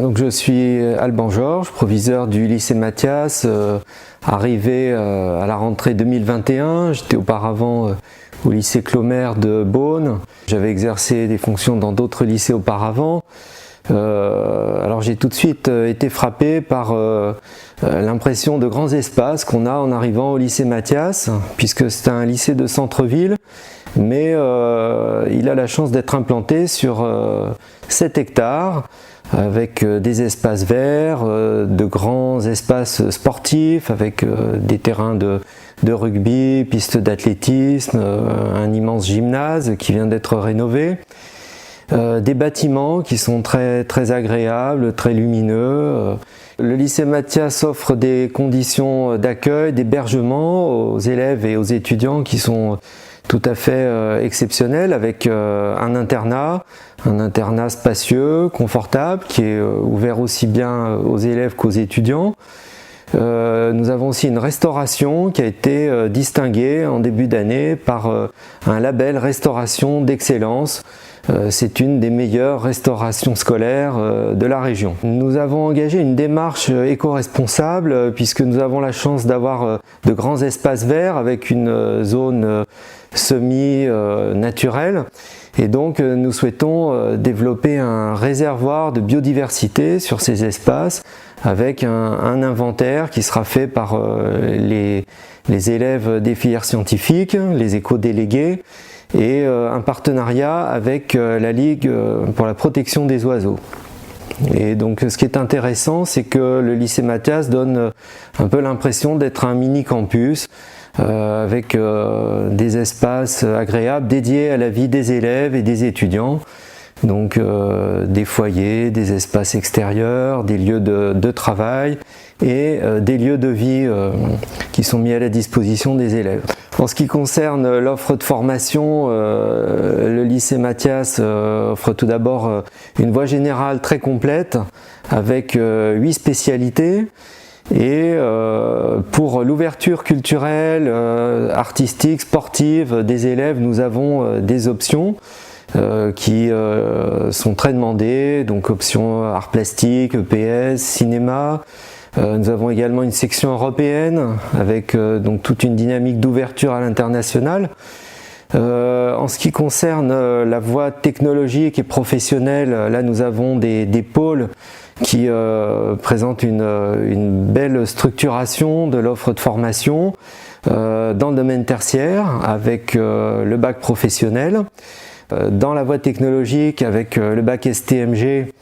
Donc je suis Alban Georges, proviseur du lycée Mathias, arrivé à la rentrée 2021. J'étais auparavant au lycée Clomer de Beaune. J'avais exercé des fonctions dans d'autres lycées auparavant. Alors j'ai tout de suite été frappé par l'impression de grands espaces qu'on a en arrivant au lycée Mathias, puisque c'est un lycée de centre-ville, mais il a la chance d'être implanté sur 7 hectares, avec des espaces verts, de grands espaces sportifs, avec des terrains de rugby, pistes d'athlétisme, un immense gymnase qui vient d'être rénové. Des bâtiments qui sont très agréables, très lumineux. Le lycée Mathias offre des conditions d'accueil, d'hébergement aux élèves et aux étudiants qui sont tout à fait exceptionnelles, avec un internat spacieux, confortable, qui est ouvert aussi bien aux élèves qu'aux étudiants. Nous avons aussi une restauration qui a été distinguée en début d'année par un label restauration d'excellence. C'est une des meilleures restaurations scolaires de la région. Nous avons engagé une démarche éco-responsable puisque nous avons la chance d'avoir de grands espaces verts avec une zone semi-naturelle. Et donc nous souhaitons développer un réservoir de biodiversité sur ces espaces avec un inventaire qui sera fait par les élèves des filières scientifiques, les éco-délégués, et un partenariat avec la Ligue pour la protection des oiseaux. Et donc ce qui est intéressant, c'est que le lycée Mathias donne un peu l'impression d'être un mini-campus avec des espaces agréables dédiés à la vie des élèves et des étudiants. Donc des foyers, des espaces extérieurs, des lieux de travail et des lieux de vie qui sont mis à la disposition des élèves. En ce qui concerne l'offre de formation, le lycée Mathias offre tout d'abord une voie générale très complète avec 8 spécialités. Et pour l'ouverture culturelle, artistique, sportive des élèves, nous avons des options qui sont très demandées, donc options art plastique, EPS, cinéma. Nous avons également une section européenne avec donc toute une dynamique d'ouverture à l'international. En ce qui concerne la voie technologique et professionnelle, là nous avons des pôles qui présentent une belle structuration de l'offre de formation dans le domaine tertiaire avec le bac professionnel, dans la voie technologique avec le bac STMG,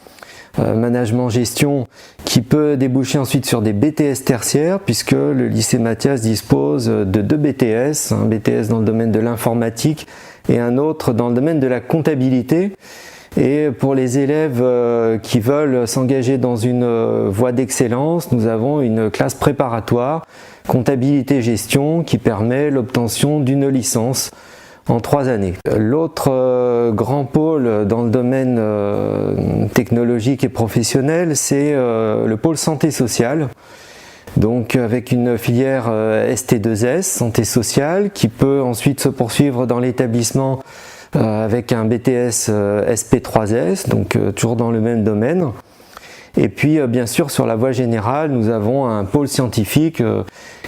management gestion, qui peut déboucher ensuite sur des BTS tertiaires puisque le lycée Mathias dispose de 2 BTS, un BTS dans le domaine de l'informatique et un autre dans le domaine de la comptabilité. Et pour les élèves qui veulent s'engager dans une voie d'excellence, nous avons une classe préparatoire comptabilité-gestion qui permet l'obtention d'une licence en 3 années. L'autre grand pôle dans le domaine technologique et professionnel, c'est le pôle santé sociale. Donc avec une filière ST2S, santé sociale, qui peut ensuite se poursuivre dans l'établissement avec un BTS SP3S, donc toujours dans le même domaine. Et puis bien sûr sur la voie générale, nous avons un pôle scientifique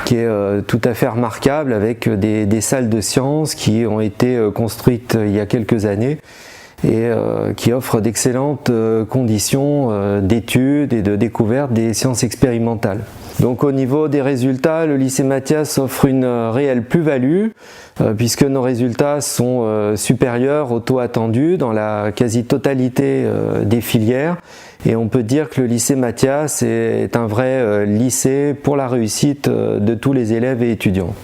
qui est tout à fait remarquable avec des salles de sciences qui ont été construites il y a quelques années et qui offrent d'excellentes conditions d'études et de découverte des sciences expérimentales. Donc au niveau des résultats, le lycée Mathias offre une réelle plus-value puisque nos résultats sont supérieurs au taux attendu dans la quasi-totalité des filières et on peut dire que le lycée Mathias est un vrai lycée pour la réussite de tous les élèves et étudiants.